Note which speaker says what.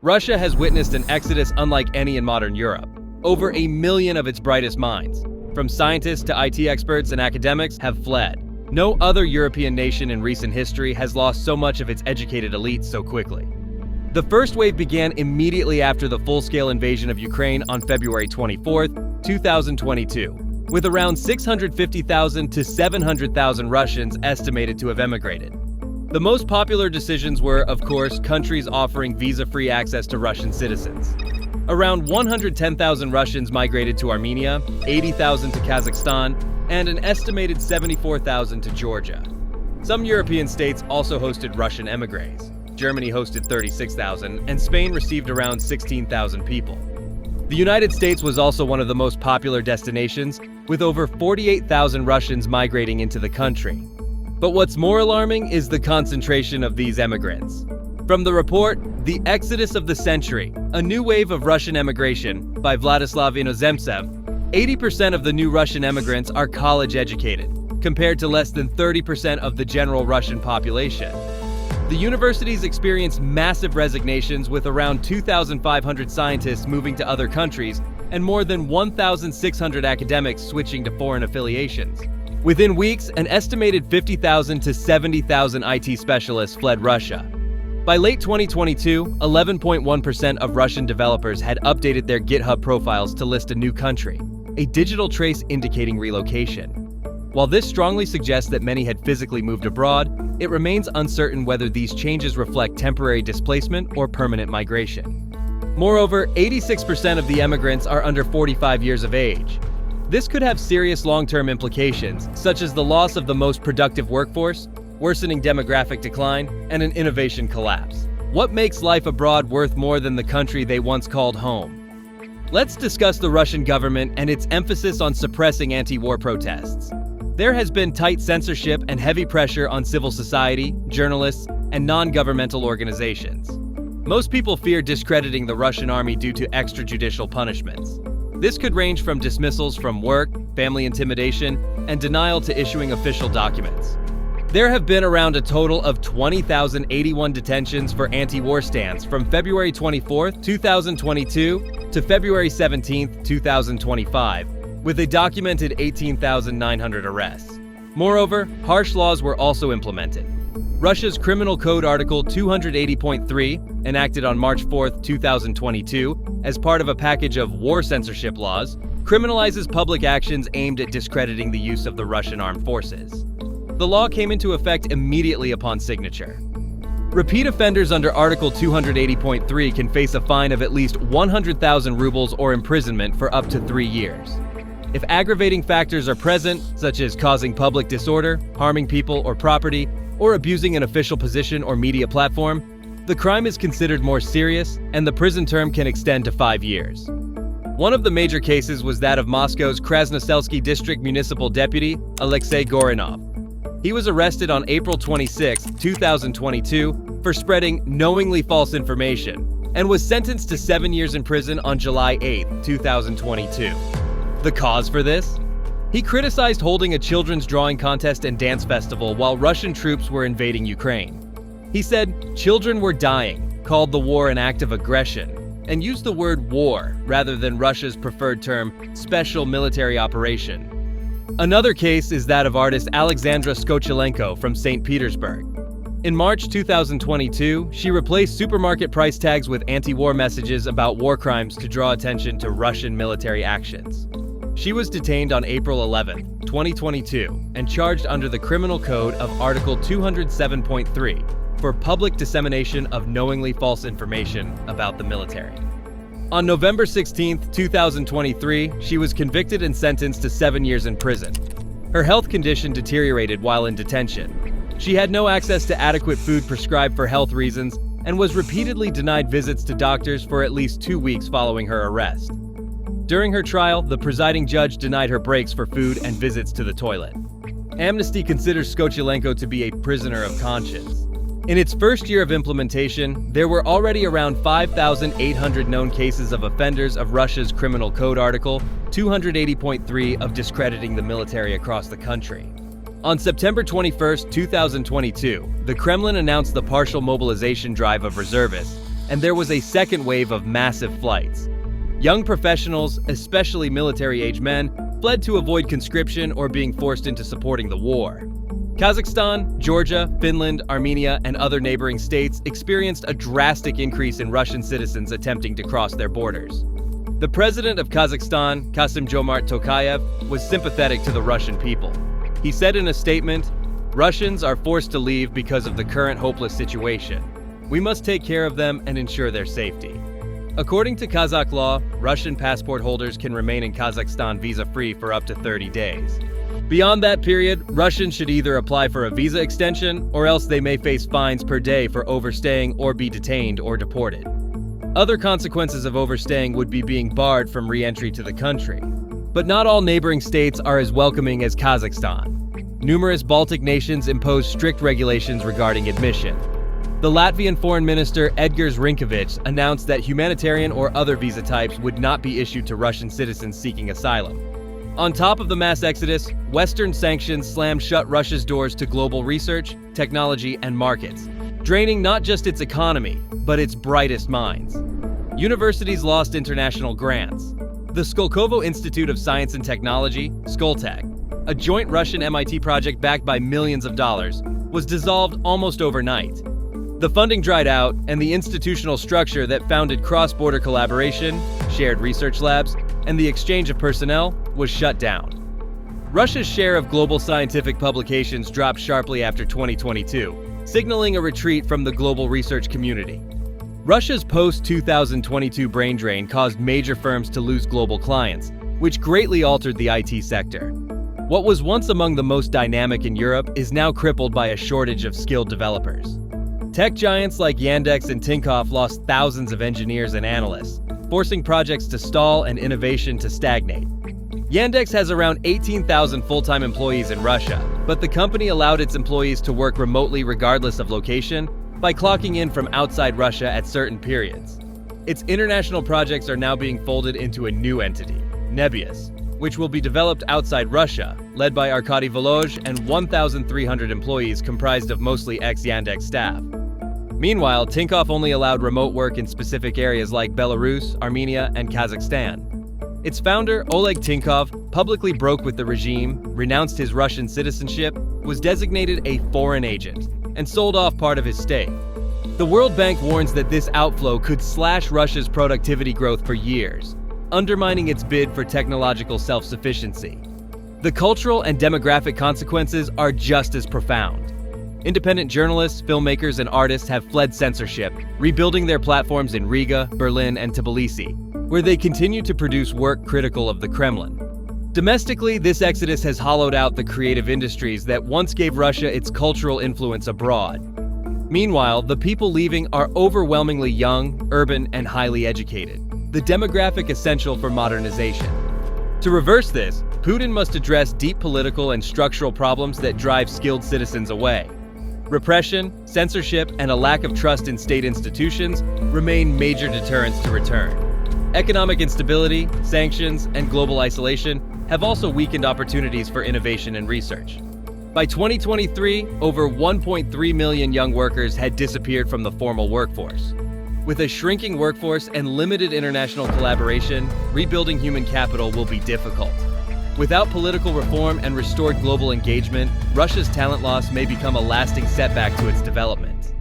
Speaker 1: Russia has witnessed an exodus unlike any in modern Europe. Over 1 million of its brightest minds, from scientists to IT experts and academics, have fled. No other European nation in recent history has lost so much of its educated elites so quickly. The first wave began immediately after the full-scale invasion of Ukraine on February 24, 2022, with around 650,000 to 700,000 Russians estimated to have emigrated. The most popular decisions were, of course, countries offering visa-free access to Russian citizens. Around 110,000 Russians migrated to Armenia, 80,000 to Kazakhstan, and an estimated 74,000 to Georgia. Some European states also hosted Russian emigres. Germany hosted 36,000, and Spain received around 16,000 people. The United States was also one of the most popular destinations, with over 48,000 Russians migrating into the country. But what's more alarming is the concentration of these emigrants. From the report, The Exodus of the Century, a new wave of Russian emigration by Vladislav Inozemtsev, 80% of the new Russian emigrants are college-educated, compared to less than 30% of the general Russian population. The universities experienced massive resignations, with around 2,500 scientists moving to other countries and more than 1,600 academics switching to foreign affiliations. Within weeks, an estimated 50,000 to 70,000 IT specialists fled Russia. By late 2022, 11.1% of Russian developers had updated their GitHub profiles to list a new country, a digital trace indicating relocation. While this strongly suggests that many had physically moved abroad, it remains uncertain whether these changes reflect temporary displacement or permanent migration. Moreover, 86% of the emigrants are under 45 years of age. This could have serious long-term implications, such as the loss of the most productive workforce, worsening demographic decline, and an innovation collapse. What makes life abroad worth more than the country they once called home? Let's discuss the Russian government and its emphasis on suppressing anti-war protests. There has been tight censorship and heavy pressure on civil society, journalists, and non-governmental organizations. Most people fear discrediting the Russian army due to extrajudicial punishments. This could range from dismissals from work, family intimidation, and denial to issuing official documents. There have been around a total of 20,081 detentions for anti-war stands from February 24, 2022 to February 17, 2025, with a documented 18,900 arrests. Moreover, harsh laws were also implemented. Russia's Criminal Code Article 280.3, enacted on March 4, 2022, as part of a package of war censorship laws, criminalizes public actions aimed at discrediting the use of the Russian armed forces. The law came into effect immediately upon signature. Repeat offenders under Article 280.3 can face a fine of at least 100,000 rubles or imprisonment for up to 3 years. If aggravating factors are present, such as causing public disorder, harming people or property, or abusing an official position or media platform, the crime is considered more serious, and the prison term can extend to 5 years. One of the major cases was that of Moscow's Krasnoselsky District Municipal Deputy, Alexei Gorinov. He was arrested on April 26, 2022, for spreading knowingly false information, and was sentenced to 7 years in prison on July 8, 2022. The cause for this? He criticized holding a children's drawing contest and dance festival while Russian troops were invading Ukraine. He said children were dying, called the war an act of aggression, and used the word war rather than Russia's preferred term, special military operation. Another case is that of artist Alexandra Skochelenko from St. Petersburg. In March 2022, she replaced supermarket price tags with anti-war messages about war crimes to draw attention to Russian military actions. She was detained on April 11, 2022, and charged under the Criminal Code of Article 207.3 for public dissemination of knowingly false information about the military. On November 16, 2023, she was convicted and sentenced to 7 years in prison. Her health condition deteriorated while in detention. She had no access to adequate food prescribed for health reasons and was repeatedly denied visits to doctors for at least 2 weeks following her arrest. During her trial, the presiding judge denied her breaks for food and visits to the toilet. Amnesty considers Skochelenko to be a prisoner of conscience. In its first year of implementation, there were already around 5,800 known cases of offenders of Russia's Criminal Code Article 280.3 of discrediting the military across the country. On September 21, 2022, the Kremlin announced the partial mobilization drive of reservists and there was a second wave of massive flights. Young professionals, especially military-age men, fled to avoid conscription or being forced into supporting the war. Kazakhstan, Georgia, Finland, Armenia, and other neighboring states experienced a drastic increase in Russian citizens attempting to cross their borders. The president of Kazakhstan, Kassym-Jomart Tokayev, was sympathetic to the Russian people. He said in a statement, "Russians are forced to leave because of the current hopeless situation. We must take care of them and ensure their safety." According to Kazakh law, Russian passport holders can remain in Kazakhstan visa-free for up to 30 days. Beyond that period, Russians should either apply for a visa extension or else they may face fines per day for overstaying or be detained or deported. Other consequences of overstaying would be being barred from re-entry to the country. But not all neighboring states are as welcoming as Kazakhstan. Numerous Baltic nations impose strict regulations regarding admission. The Latvian Foreign Minister Edgars Rinkēvičs announced that humanitarian or other visa types would not be issued to Russian citizens seeking asylum. On top of the mass exodus, Western sanctions slammed shut Russia's doors to global research, technology, and markets, draining not just its economy, but its brightest minds. Universities lost international grants. The Skolkovo Institute of Science and Technology, Skoltech, a joint Russian-MIT project backed by millions of dollars, was dissolved almost overnight. The funding dried out, and the institutional structure that founded cross-border collaboration, shared research labs, and the exchange of personnel was shut down. Russia's share of global scientific publications dropped sharply after 2022, signaling a retreat from the global research community. Russia's post-2022 brain drain caused major firms to lose global clients, which greatly altered the IT sector. What was once among the most dynamic in Europe is now crippled by a shortage of skilled developers. Tech giants like Yandex and Tinkoff lost thousands of engineers and analysts, forcing projects to stall and innovation to stagnate. Yandex has around 18,000 full-time employees in Russia, but the company allowed its employees to work remotely regardless of location by clocking in from outside Russia at certain periods. Its international projects are now being folded into a new entity, Nebius, which will be developed outside Russia, led by Arkady Volozh and 1,300 employees comprised of mostly ex-Yandex staff. Meanwhile, Tinkoff only allowed remote work in specific areas like Belarus, Armenia, and Kazakhstan. Its founder, Oleg Tinkoff, publicly broke with the regime, renounced his Russian citizenship, was designated a foreign agent, and sold off part of his stake. The World Bank warns that this outflow could slash Russia's productivity growth for years, undermining its bid for technological self-sufficiency. The cultural and demographic consequences are just as profound. Independent journalists, filmmakers, and artists have fled censorship, rebuilding their platforms in Riga, Berlin, and Tbilisi, where they continue to produce work critical of the Kremlin. Domestically, this exodus has hollowed out the creative industries that once gave Russia its cultural influence abroad. Meanwhile, the people leaving are overwhelmingly young, urban, and highly educated, the demographic essential for modernization. To reverse this, Putin must address deep political and structural problems that drive skilled citizens away. Repression, censorship, and a lack of trust in state institutions remain major deterrents to return. Economic instability, sanctions, and global isolation have also weakened opportunities for innovation and research. By 2023, over 1.3 million young workers had disappeared from the formal workforce. With a shrinking workforce and limited international collaboration, rebuilding human capital will be difficult. Without political reform and restored global engagement, Russia's talent loss may become a lasting setback to its development.